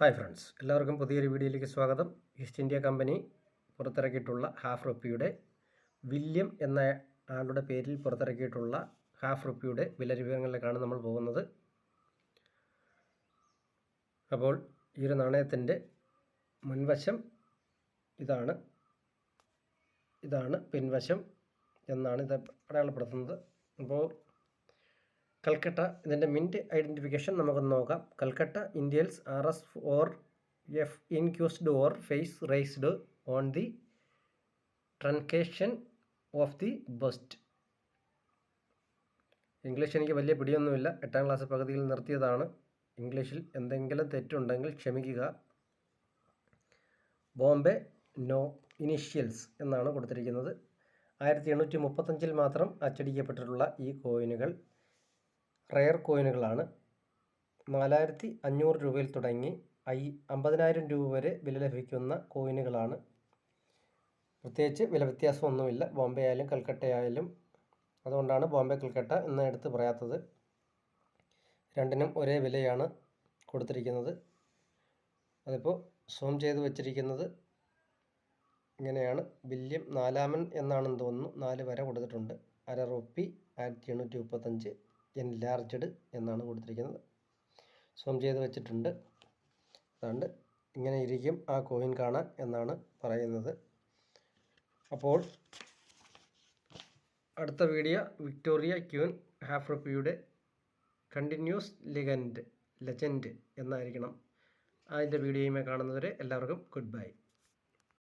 Hi friends, എല്ലാവർക്കും പുതിയൊരു വീഡിയോയിലേക്ക് സ്വാഗതം. ഈസ്റ്റ് ഇന്ത്യ കമ്പനി പുറത്തിറക്കിയിട്ടുള്ള ഹാഫ് റുപ്പിയുടെ വില്യം എന്ന ആളുടെ പേരിൽ പുറത്തിറക്കിയിട്ടുള്ള ഹാഫ് റുപ്പിയുടെ വില വിവരങ്ങളിലേക്കാണ് നമ്മൾ പോകുന്നത്. അപ്പോൾ ഈ ഒരു നാണയത്തിൻ്റെ മുൻവശം ഇതാണ് പിൻവശം എന്നാണ് ഇത് അടയാളപ്പെടുത്തുന്നത്. അപ്പോൾ കൽക്കട്ട ഇതിൻ്റെ മിൻറ്റ് ഐഡൻറ്റിഫിക്കേഷൻ നമുക്കൊന്ന് നോക്കാം. Calcutta initials RS or F incused or face raised on the truncation of the bust. English എനിക്ക് വലിയ പിടിയൊന്നുമില്ല, 8ാം ക്ലാസ് പകുതിയിൽ നിർത്തിയതാണ്. ഇംഗ്ലീഷിൽ എന്തെങ്കിലും തെറ്റുണ്ടെങ്കിൽ ക്ഷമിക്കുക. ബോംബെ നോ ഇനീഷ്യൽസ് എന്നാണ് കൊടുത്തിരിക്കുന്നത്. 1835 മാത്രം അച്ചടിക്കപ്പെട്ടിട്ടുള്ള ഈ കോയിനുകൾ റെയർ കോയിനുകളാണ്. 4500 രൂപയിൽ തുടങ്ങി 50,000 രൂപ വരെ വില ലഭിക്കുന്ന കോയിനുകളാണ്. പ്രത്യേകിച്ച് വില വ്യത്യാസമൊന്നുമില്ല ബോംബെ ആയാലും കൽക്കട്ട ആയാലും. അതുകൊണ്ടാണ് ബോംബെ കൽക്കട്ട എന്ന് എടുത്ത് പറയാത്തത്. രണ്ടിനും ഒരേ വിലയാണ് കൊടുത്തിരിക്കുന്നത്. അതിപ്പോൾ സൂം ചെയ്ത് വച്ചിരിക്കുന്നത് ഇങ്ങനെയാണ്. വില്യം 4-മൻ എന്നാണെന്ന് തോന്നുന്നു. 4 വര കൊടുത്തിട്ടുണ്ട്. അര റുപ്പി 1835 എൻലാർജ്ഡ് എന്നാണ് കൊടുത്തിരിക്കുന്നത്. സൂം ചെയ്ത് വെച്ചിട്ടുണ്ട്. അതുകൊണ്ട് ഇങ്ങനെ ഇരിക്കും ആ കോയിൻ കാണാൻ എന്നാണ് പറയുന്നത്. അപ്പോൾ അടുത്ത വീഡിയോ വിക്ടോറിയ ക്യൂൻ ഹാഫ് റുപ്പിയുടെ കണ്ടിന്യൂസ് ലെജൻഡ് എന്നായിരിക്കണം. അതിൻ്റെ വീഡിയോയുമായി കാണുന്നവരെ എല്ലാവർക്കും ഗുഡ് ബൈ.